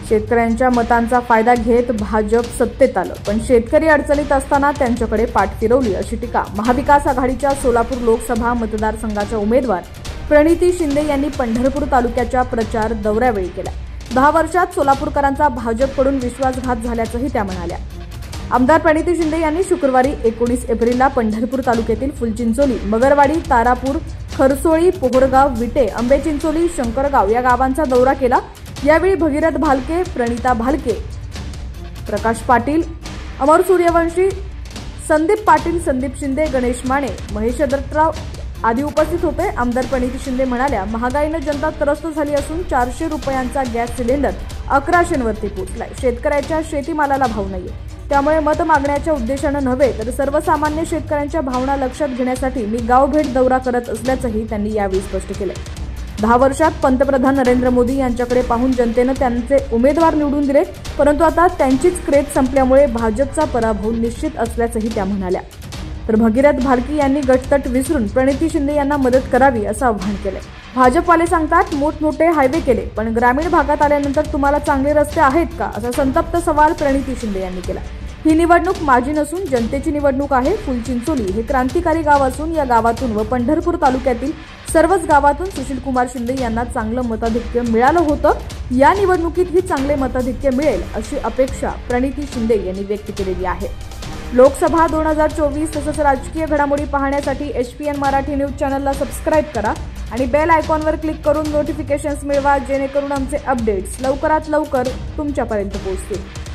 शेतकऱ्यांच्या मतांचा फायदा घेत भाजप सत्तेत आलं, पण शेतकरी अडचणीत असताना त्यांच्याकडे पाठ फिरवली अशी टीका महाविकास आघाडीच्या सोलापूर लोकसभा मतदारसंघाच्या उमेदवार प्रणिती शिंदे यांनी पंढरपूर तालुक्याच्या प्रचार दौऱ्यावेळी केला। 10 वर्षात सोलापूरकरांचा भाजपकडून विश्वासघात झाल्याचंही त्या म्हणाल्या। आमदार प्रणिती शिंदे यांनी शुक्रवारी 19 एप्रिलला पंढरपूर तालुक्यातील फुलचिंचोली, मगरवाडी, तारापूर, खरसोळी, पोहरगाव, विटे, आंबेचिंचोली, शंकरगाव या गावांचा दौरा केला। यावेळी भगीरथ भालके, प्रणिता भालके, प्रकाश पाटील, अमर सूर्यवंशी, संदीप पाटील, संदीप शिंदे, गणेश माने, महेश दत्तराव आदी उपस्थित होते। आमदार प्रणिती शिंदे म्हणाल्या, महागाईने जनता त्रस्त झाली असून 400 रुपयांचा गॅस सिलेंडर 1100 वरती पोहोचलाय। शेतकऱ्याच्या शेतीमालाला भाव नाहीये, त्यामुळे मत मागण्याच्या उद्देशाने नव्हे तर सर्वसामान्य शेतकऱ्यांच्या भावना लक्षात घेण्यासाठी मी गावभेट दौरा करत असल्याचंही त्यांनी यावेळी स्पष्ट केलं। 10 वर्षात पंतप्रधान नरेंद्र मोदी यांच्याकडे पाहून जनतेने त्यांचे उमेदवार निवडून दिले, परंतु आता त्यांचीच क्रेज संपल्यामुळे भाजपचा पराभव निश्चित असल्याचंही त्या म्हणाल्या। तर भगीरथ भालके यांनी गटतट विसरून प्रणिती शिंदे यांना मदत करावी असं आवाहन केलंय। भाजपवाले सांगतात, मोठमोठे हायवे केले, पण ग्रामीण भागात आल्यानंतर तुम्हाला चांगले रस्ते आहेत का, असा संतप्त सवाल प्रणिती शिंदे यांनी केला। ही निवडणूक माझी नसून जनतेची निवडणूक आहे। फुलचिंचोली हे क्रांतिकारी गाव असून या गावातून व पंढरपूर तालुक्यातील सर्वच गावातून सुशीलकुमार शिंदे यांना चांगलं मताधिक्य मिळालं होतं। या निवडणुकीत ही चांगले मताधिक्य मिळेल अशी अपेक्षा प्रणिती शिंदे यांनी व्यक्त केलेली आहे। लोकसभा 2024 तसंच राजकीय घडामोडी पाहण्यासाठी HPN मराठी न्यूज चॅनलला सबस्क्राईब करा आणि बेल आयकॉनवर क्लिक करून नोटिफिकेशन्स मिळवा, जेणेकरून आमचे अपडेट्स लवकरात लवकर तुमच्यापर्यंत पोहोचतील।